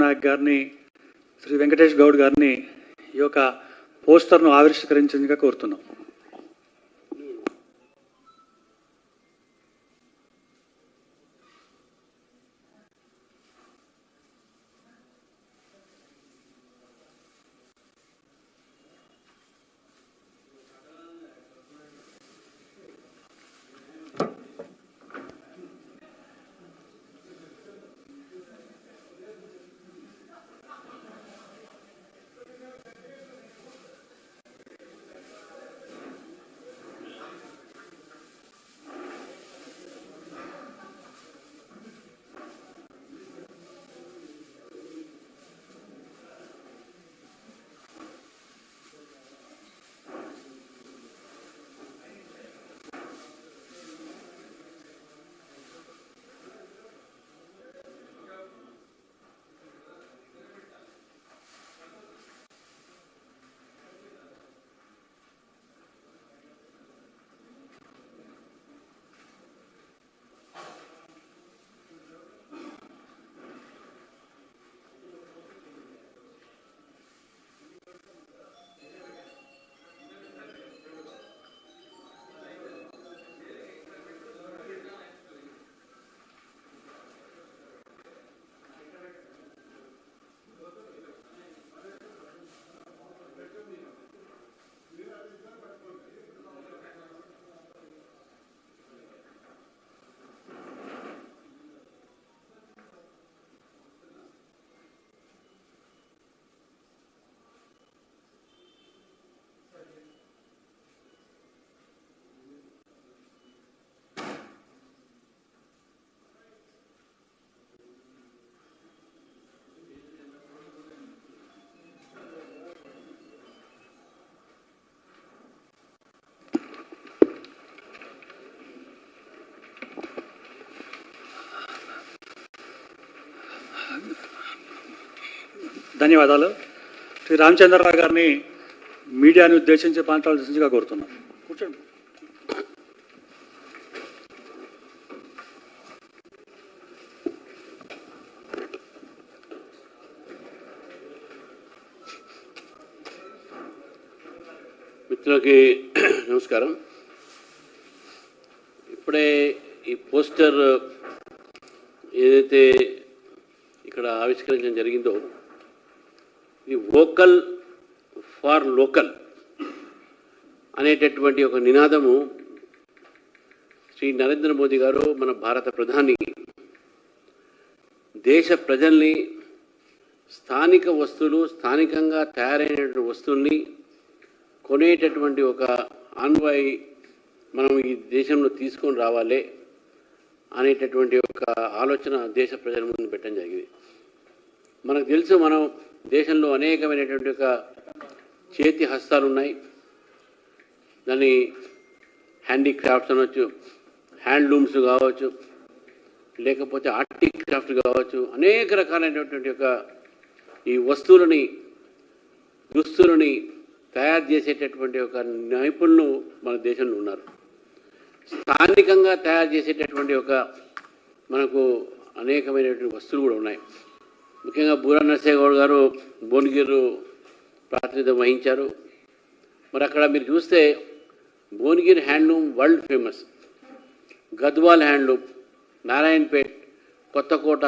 నాయక్ గారిని, శ్రీ వెంకటేష్ గౌడ్ గారిని ఈ యొక్క పోస్టర్ను ఆవిష్కరించేందుకు కోరుతున్నాం. ధన్యవాదాలు. శ్రీ రామచంద్రరావు గారిని మీడియాను ఉద్దేశించి మాట్లాడాల్సిందిగా కోరుతున్నాను. కూర్చోండి. మిత్రులకి నమస్కారం. ఇప్పుడే ఈ పోస్టర్ ఏదైతే ఇక్కడ ఆవిష్కరించడం జరిగిందో, ఈ వోకల్ ఫార్ లోకల్ అనేటటువంటి ఒక నినాదము శ్రీ నరేంద్ర మోదీ గారు, మన భారత ప్రధాని, దేశ ప్రజల్ని స్థానిక వస్తువులు, స్థానికంగా తయారైనటువంటి వస్తువుల్ని కొనేటటువంటి ఒక ఆన్వాయి మనం ఈ దేశంలో తీసుకొని రావాలి అనేటటువంటి ఒక ఆలోచన దేశ ప్రజల ముందు పెట్టడం జరిగింది. మనకు తెలుసు, మనం దేశంలో అనేకమైనటువంటి ఒక చేతి హస్తాలు ఉన్నాయి. దాన్ని హ్యాండీక్రాఫ్ట్స్ అనవచ్చు, హ్యాండ్లూమ్స్ కావచ్చు, లేకపోతే ఆర్టిక్ క్రాఫ్ట్ కావచ్చు, అనేక రకాలైనటువంటి ఒక ఈ వస్తువులని, దుస్తులని తయారు చేసేటటువంటి ఒక నైపుణులు మన దేశంలో ఉన్నారు. స్థానికంగా తయారు చేసేటటువంటి ఒక మనకు అనేకమైనటువంటి వస్తువులు కూడా ఉన్నాయి. ముఖ్యంగా బూరా నరసింహ గౌడ్ గారు భువనగిరి ప్రాతినిధ్యం వహించారు. మరి అక్కడ మీరు చూస్తే Bhuvanagiri handloom world famous, Gadwal handloom, Narayanpet, Kothakota,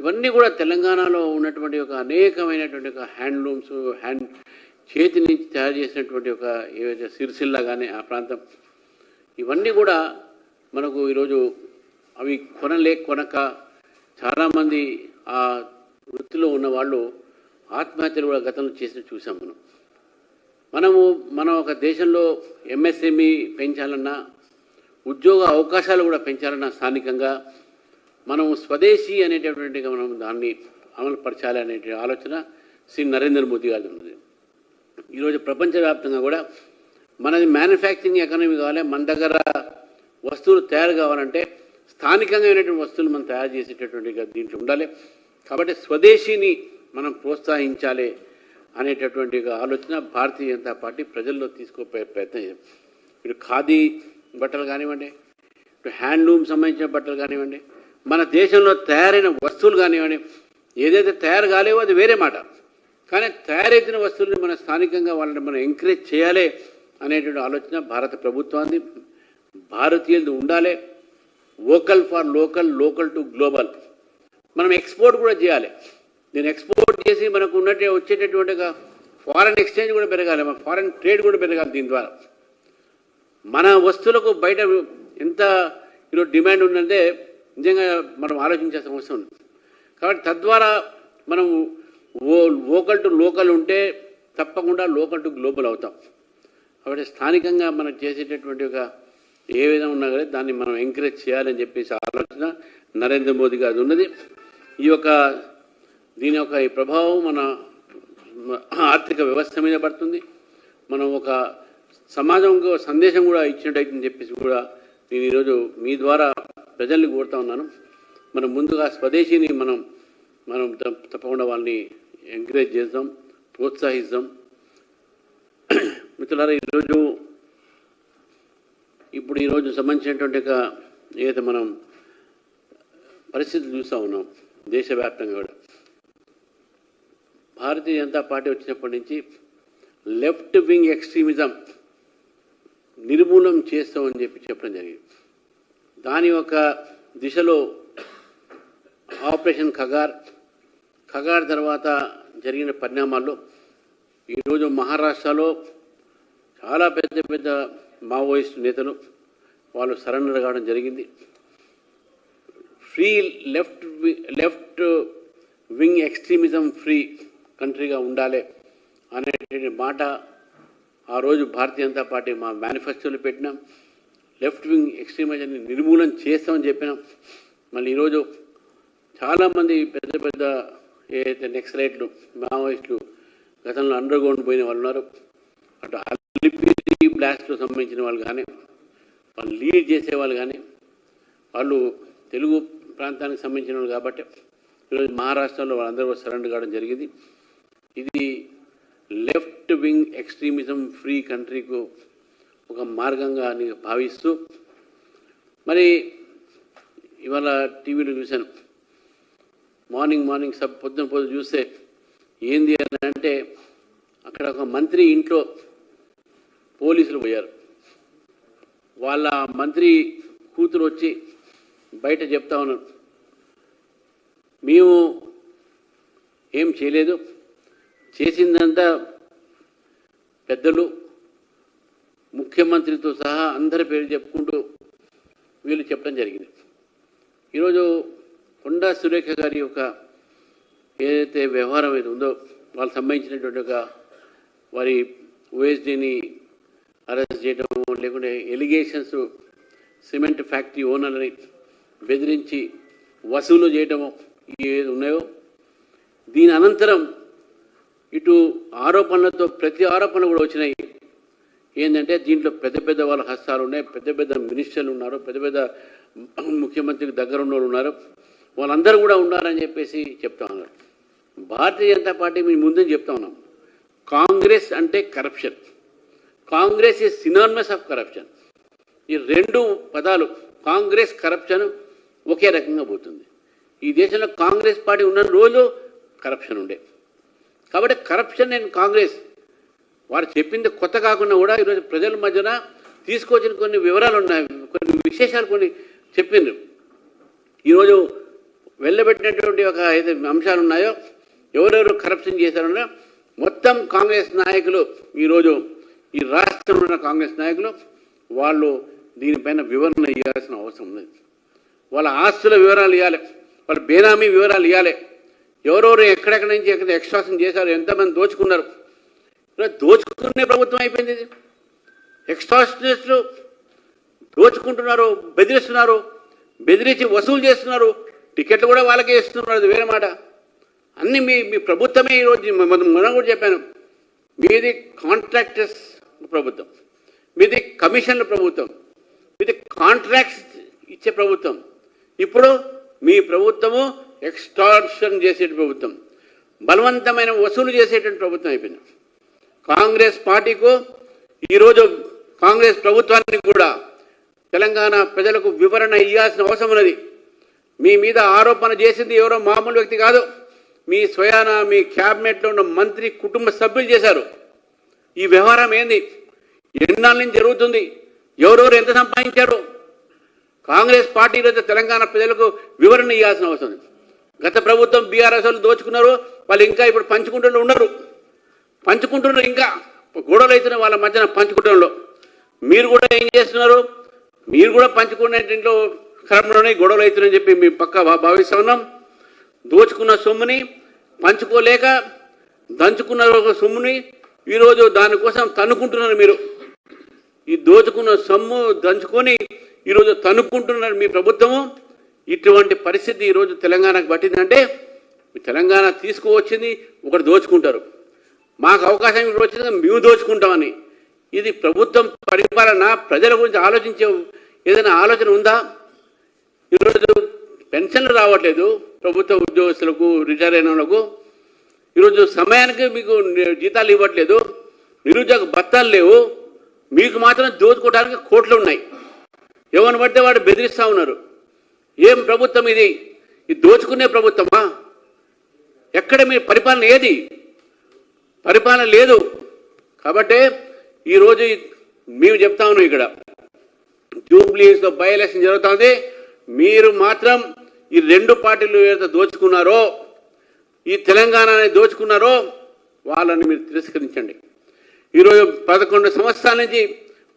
ఇవన్నీ కూడా తెలంగాణలో ఉన్నటువంటి ఒక అనేకమైనటువంటి ఒక హ్యాండ్లూమ్స్, చేతి నుంచి తయారు చేసినటువంటి ఒక ఏవైతే సిరిసిల్ల కానీ ఆ ప్రాంతం, ఇవన్నీ కూడా మనకు ఈరోజు అవి కొనక చాలామంది ఆ వృత్తిలో ఉన్న వాళ్ళు ఆత్మహత్యలు కూడా గతంలో చేసి చూసాం. మనం ఒక దేశంలో ఎంఎస్ఎంఈ పెంచాలన్నా, ఉద్యోగ అవకాశాలు కూడా పెంచాలన్నా స్థానికంగా మనం స్వదేశీ అనేటటువంటి మనం దాన్ని అమలుపరచాలి అనే ఆలోచన శ్రీ నరేంద్ర మోదీ గారి ఉన్నది. ఈరోజు ప్రపంచవ్యాప్తంగా కూడా మనది మ్యానుఫ్యాక్చరింగ్ ఎకానమీ కావాలి. మన దగ్గర వస్తువులు తయారు కావాలంటే స్థానికంగా అయినటువంటి వస్తువులు మనం తయారు చేసేటటువంటి దీంట్లో ఉండాలి. కాబట్టి స్వదేశీని మనం ప్రోత్సహించాలి అనేటటువంటి ఆలోచన భారతీయ జనతా పార్టీ ప్రజల్లో తీసుకోపోయే ప్రయత్నం. ఇటు ఖాదీ బట్టలు కానివ్వండి, ఇటు హ్యాండ్లూమ్ సంబంధించిన బట్టలు కానివ్వండి, మన దేశంలో తయారైన వస్తువులు కానివ్వండి, ఏదైతే తయారు కాలేవో అది వేరే మాట. కానీ తయారైతున్న వస్తువుల్ని మన స్థానికంగా వాళ్ళని మనం ఎంకరేజ్ చేయాలి అనేటువంటి ఆలోచన భారత ప్రభుత్వాన్ని, భారతీయులు ఉండాలి. Vocal for local, local to global. మనం ఎక్స్పోర్ట్ కూడా చేయాలి. నేను ఎక్స్పోర్ట్ చేసి మనకు వచ్చేటటువంటి ఫారెన్ ఎక్స్చేంజ్ కూడా పెరగాలి, మన ఫారెన్ ట్రేడ్ కూడా పెరగాలి. దీని ద్వారా మన వస్తువులకు బయట ఎంత ఈరోజు డిమాండ్ ఉందంటే నిజంగా మనం ఆలోచించాల్సిన అవసరం ఉంది. కాబట్టి తద్వారా మనం వోకల్ టు లోకల్ ఉంటే తప్పకుండా లోకల్ టు గ్లోబల్ అవుతాం. కాబట్టి స్థానికంగా మనం చేసేటటువంటి ఏ విధంగా ఉన్నా కానీ దాన్ని మనం ఎంకరేజ్ చేయాలని చెప్పేసి ఆలోచన నరేంద్ర మోదీ గారి ఉన్నది. దీని యొక్క ఈ ప్రభావం మన ఆర్థిక వ్యవస్థ మీద పడుతుంది. మనం ఒక సమాజంకు సందేశం కూడా ఇచ్చినట్టయితుందని చెప్పేసి కూడా నేను ఈరోజు మీ ద్వారా ప్రజల్ని కోరుతా ఉన్నాను. మనం ముందుగా స్వదేశీని మనం తప్పకుండా వాళ్ళని ఎంకరేజ్ చేద్దాం, ప్రోత్సహిద్దాం. మిత్రులారా, ఈరోజు సంబంధించినటువంటి ఏదైతే మనం పరిస్థితులు చూస్తూ ఉన్నాం దేశవ్యాప్తంగా కూడా, భారతీయ జనతా పార్టీ వచ్చినప్పటి నుంచి లెఫ్ట్ వింగ్ ఎక్స్ట్రీమిజం నిర్మూలన చేస్తామని చెప్పడం జరిగింది. దాని యొక్క దిశలో ఆపరేషన్ ఖగార్ తర్వాత జరిగిన పరిణామాల్లో ఈరోజు మహారాష్ట్రలో చాలా పెద్ద మావోయిస్టు నేతలు వాళ్ళు సరెండర్ కావడం జరిగింది. Free left wing extremism free కంట్రీగా ఉండాలి అనేటువంటి మాట ఆ రోజు భారతీయ జనతా పార్టీ మా మేనిఫెస్టోలో పెట్టినాం. లెఫ్ట్ వింగ్ ఎక్స్ట్రీమిజంని నిర్మూలన చేస్తామని చెప్పినాం. మళ్ళీ ఈరోజు చాలామంది పెద్ద ఏదైతే నెక్సలైట్లు, మావోయిస్టులు గతంలో అండర్ గ్రౌండ్ పోయిన వాళ్ళు ఉన్నారు. అటు అలిపిరి బ్లాస్ట్కు సంబంధించిన వాళ్ళు కానీ, వాళ్ళు లీడ్ చేసేవాళ్ళు కానీ, వాళ్ళు తెలుగు ప్రాంతానికి సంబంధించిన వాళ్ళు కాబట్టి ఈరోజు మహారాష్ట్రలో వాళ్ళందరూ సరెండర్ కావడం జరిగింది. ఇది లెఫ్ట్ వింగ్ ఎక్స్ట్రీమిజం ఫ్రీ కంట్రీకు ఒక మార్గంగా భావిస్తూ, మరి ఇవాళ టీవీలో చూశాను, మార్నింగ్ పొద్దున చూస్తే ఏంది అని అంటే అక్కడ ఒక మంత్రి ఇంట్లో పోలీసులు పోయారు. వాళ్ళ మంత్రి కూతురు వచ్చి బయట చెప్తా ఉన్నారు, మేము ఏం చేయలేదు, చేసిందంతా పెద్దలు, ముఖ్యమంత్రితో సహా అందరి పేరు చెప్పుకుంటూ వీళ్ళు చెప్పడం జరిగింది. ఈరోజు కొండా సురేఖ గారి యొక్క ఏదైతే వ్యవహారం ఏది ఉందో వాళ్ళకి సంబంధించినటువంటి వారి ఓఎస్డీని అరెస్ట్ చేయడము, లేకుంటే ఎలిగేషన్స్ సిమెంట్ ఫ్యాక్టరీ ఓనర్ని బెదిరించి వసూలు చేయడము ఏది ఉన్నాయో, దీని అనంతరం ఇటు ఆరోపణలతో ప్రతి ఆరోపణలు కూడా వచ్చినాయి. ఏంటంటే దీంట్లో పెద్ద వాళ్ళ హస్తాలు ఉన్నాయి, పెద్ద మినిస్టర్లు ఉన్నారు, పెద్ద ముఖ్యమంత్రికి దగ్గర ఉన్న వాళ్ళు ఉన్నారు, వాళ్ళందరూ కూడా ఉన్నారని చెప్పేసి చెప్తా ఉన్నారు. భారతీయ జనతా పార్టీ మేము ముందే చెప్తా ఉన్నాం, కాంగ్రెస్ అంటే corruption, Congress is synonymous of corruption. ఈ రెండు పదాలు కాంగ్రెస్, కరప్షన్ ఒకే రకంగా పోతుంది. ఈ దేశంలో కాంగ్రెస్ పార్టీ ఉన్న రోజు కరప్షన్ ఉండే. కాబట్టి కరప్షన్ అండ్ కాంగ్రెస్ వారు చెప్పింది కొత్త కాకుండా కూడా ఈరోజు ప్రజల మధ్యన తీసుకొచ్చిన కొన్ని వివరాలు ఉన్నాయి, కొన్ని విశేషాలు కొన్ని చెప్పిండ్రు. ఈరోజు వెళ్ళబెట్టినటువంటి ఏదైతే అంశాలు ఉన్నాయో, ఎవరెవరు కరప్షన్ చేశారో మొత్తం కాంగ్రెస్ నాయకులు, ఈరోజు ఈ రాష్ట్రంలో ఉన్న కాంగ్రెస్ నాయకులు వాళ్ళు దీనిపైన వివరణ ఇవ్వాల్సిన అవసరం ఉంది. వాళ్ళ ఆస్తుల వివరాలు ఇవ్వాలి, వాళ్ళ బేనామీ వివరాలు ఇవ్వాలి, ఎవరెవరు ఎక్కడెక్కడి నుంచి ఎక్కడ ఎక్స్ట్రాక్షన్ చేశారు, ఎంతమంది దోచుకున్నారు. దోచుకునే ప్రభుత్వం అయిపోయింది ఇది. ఎక్స్ట్రాక్షనిస్టులు దోచుకుంటున్నారు, బెదిరిస్తున్నారు, బెదిరించి వసూలు చేస్తున్నారు, టికెట్లు కూడా వాళ్ళకే ఇస్తున్నారు, అది వేరే మాట. అన్నీ మీ ప్రభుత్వమే. ఈరోజు మనం కూడా చెప్పాను, మీది కాంట్రాక్టర్స్ ప్రభుత్వం, మీది కమిషన్ల ప్రభుత్వం, మీది కాంట్రాక్ట్స్ ఇచ్చే ప్రభుత్వం. ఇప్పుడు మీ ప్రభుత్వము ఎక్స్టార్షన్ చేసే ప్రభుత్వం, బలవంతమైన వసూలు చేసేటువంటి ప్రభుత్వం అయిపోయింది. కాంగ్రెస్ పార్టీకు ఈరోజు కాంగ్రెస్ ప్రభుత్వానికి కూడా తెలంగాణ ప్రజలకు వివరణ ఇవ్వాల్సిన అవసరం ఉన్నది. మీ మీద ఆరోపణ చేసింది ఎవరో మామూలు వ్యక్తి కాదు, మీ స్వయాన మీ క్యాబినెట్లో ఉన్న మంత్రి కుటుంబ సభ్యులు చేశారు. ఈ వ్యవహారం ఏంది? ఎన్నాళ్ళ నుంచి జరుగుతుంది? ఎవరెవరు ఎంత సంపాదించారు? కాంగ్రెస్ పార్టీ ఈరోజు తెలంగాణ ప్రజలకు వివరణ ఇవ్వాల్సిన అవసరం ఉంది. గత ప్రభుత్వం బీఆర్ఎస్ వాళ్ళు దోచుకున్నారు, వాళ్ళు ఇంకా ఇప్పుడు పంచుకుంటూ ఉన్నారు, ఇంకా గొడవలు అవుతున్నాయి వాళ్ళ మధ్యన పంచుకుంటంలో. మీరు కూడా ఏం చేస్తున్నారు? మీరు కూడా పంచుకునే ఇంట్లో క్రమంలోనే గొడవలు అవుతున్నాయని చెప్పి మేము పక్కా భావిస్తా ఉన్నాం. దోచుకున్న సొమ్ముని పంచుకోలేక దంచుకున్న సొమ్ముని ఈరోజు దానికోసం తన్నుకుంటున్నారు. మీరు ఈ దోచుకున్న సొమ్ము దంచుకొని ఈరోజు తన్నుకుంటున్నారు మీ ప్రభుత్వము. ఇటువంటి పరిస్థితి ఈరోజు తెలంగాణకు పట్టిందంటే తెలంగాణ తీసుకువచ్చింది ఒకటి దోచుకుంటారు, మాకు అవకాశం ఇప్పుడు వచ్చింది మేము దోచుకుంటామని. ఇది ప్రభుత్వం పరిపాలన ప్రజల గురించి ఆలోచించే ఏదైనా ఆలోచన ఉందా? ఈరోజు పెన్షన్లు రావట్లేదు ప్రభుత్వ ఉద్యోగస్తులకు, రిటైర్ అయిన వాళ్ళకు. ఈరోజు సమయానికి మీకు జీతాలు ఇవ్వట్లేదు, నిరుద్యోగ భత్తాలు లేవు, మీకు మాత్రం దోచుకోవడానికి కోట్లు ఉన్నాయి. ఎవరిని పడితే వాడు బెదిరిస్తూ ఉన్నారు. ఏం ప్రభుత్వం ఇది? ఇది దోచుకునే ప్రభుత్వమా? ఎక్కడ మీ పరిపాలన ఏది? పరిపాలన లేదు. కాబట్టి ఈరోజు మేము చెప్తా ఉన్నాం, ఇక్కడ జూబ్లీస్లో బై ఎలక్షన్ జరుగుతుంది. మీరు మాత్రం ఈ రెండు పార్టీలు ఏదైతే దోచుకున్నారో, ఈ తెలంగాణని దోచుకున్నారో వాళ్ళని మీరు తిరస్కరించండి. ఈరోజు 11 సంవత్సరాల నుంచి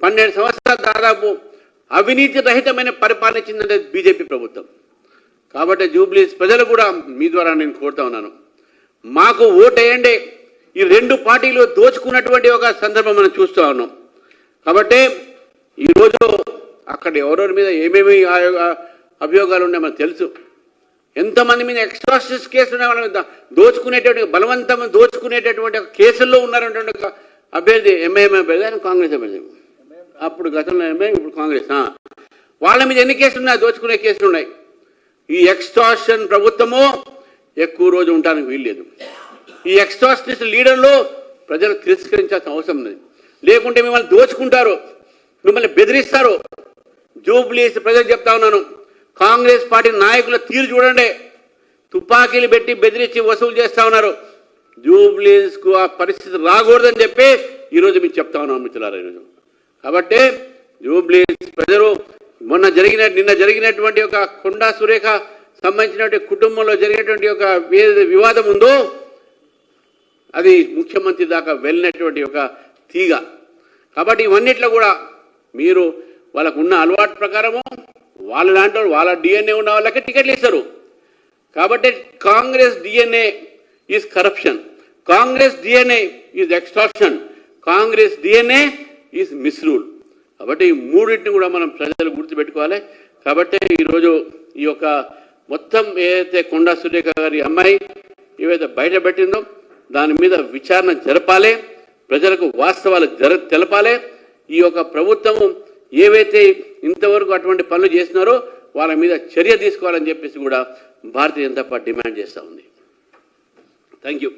12 సంవత్సరాలు దాదాపు అవినీతి రహితమైన పరిపాలన ఇచ్చిందంటే బీజేపీ ప్రభుత్వం. కాబట్టి జూబ్లీస్ ప్రజలు కూడా మీ ద్వారా నేను కోరుతా ఉన్నాను, మాకు ఓటేయండి. ఈ రెండు పార్టీలు దోచుకున్నటువంటి ఒక సందర్భం మనం చూస్తూ ఉన్నాం. కాబట్టి ఈరోజు అక్కడ ఎవరెవరి మీద ఏమేమి అభియోగాలు ఉన్నాయో మనకు తెలుసు. ఎంతమంది మీద ఎక్స్ట్రాషన్స్ కేసులు ఉన్నాయి, వాళ్ళ మీద దోచుకునేటువంటి బలవంతం దోచుకునేటటువంటి కేసుల్లో ఉన్నారనేటువంటి ఒక అభ్యర్థి ఎంఐఎం అభ్యర్థి, ఆయన కాంగ్రెస్ అభ్యర్థి. అప్పుడు గతంలో ఎంఐఎం, ఇప్పుడు కాంగ్రెస్. వాళ్ళ మీద ఎన్ని కేసులు ఉన్నాయి? దోచుకునే కేసులు ఉన్నాయి. ఈ ఎక్స్ట్రాషన్ ప్రభుత్వము ఎక్కువ రోజు ఉండడానికి వీల్లేదు. ఈ ఎక్స్ట్రాషనిస్ట్ లీడర్లు ప్రజలు తిరస్కరించాల్సిన అవసరం ఉంది. లేకుంటే మిమ్మల్ని దోచుకుంటారు, మిమ్మల్ని బెదిరిస్తారు. జూబ్లీస్ ప్రజలు చెప్తా ఉన్నాను, కాంగ్రెస్ పార్టీ నాయకుల తీరు చూడండి. తుపాకీలు పెట్టి బెదిరించి వసూలు చేస్తూ ఉన్నారు. జూబ్లీస్కు ఆ పరిస్థితి రాకూడదని చెప్పి ఈరోజు మీకు చెప్తా ఉన్నాను మిత్రులారా. ఈరోజు కాబట్టి జూబ్లీస్ ప్రజలు నిన్న జరిగినటువంటి ఒక కొండా సురేఖ సంబంధించినటువంటి కుటుంబంలో జరిగినటువంటి ఒక వివాదం ఉందో అది ముఖ్యమంత్రి దాకా వెళ్ళినటువంటి ఒక తీగ. కాబట్టి ఇవన్నిట్లో కూడా మీరు వాళ్ళకు ఉన్న అలవాటు ప్రకారము వాళ్ళ దాంట్లో వాళ్ళ డిఎన్ఏ ఉన్న వాళ్ళకి టికెట్లు ఇస్తారు. కాబట్టి Congress DNA is corruption, Congress DNA is extortion, Congress DNA is మిస్రూల్. కాబట్టి ఈ మూడింటిని కూడా మనం ప్రజలు గుర్తుపెట్టుకోవాలి. కాబట్టి ఈరోజు ఈ యొక్క మొత్తం ఏదైతే కొండా సురేఖ గారి అమ్మాయి ఏవైతే బయటపెట్టిందో దాని మీద విచారణ జరపాలి, ప్రజలకు వాస్తవాలు తెలపాలి. ఈ యొక్క ప్రభుత్వం ఏవైతే ఇంతవరకు అటువంటి పనులు చేస్తున్నారో వాళ్ళ మీద చర్య తీసుకోవాలని చెప్పేసి కూడా భారతీయ జనతా పార్టీ డిమాండ్ చేస్తూ ఉంది. Thank you.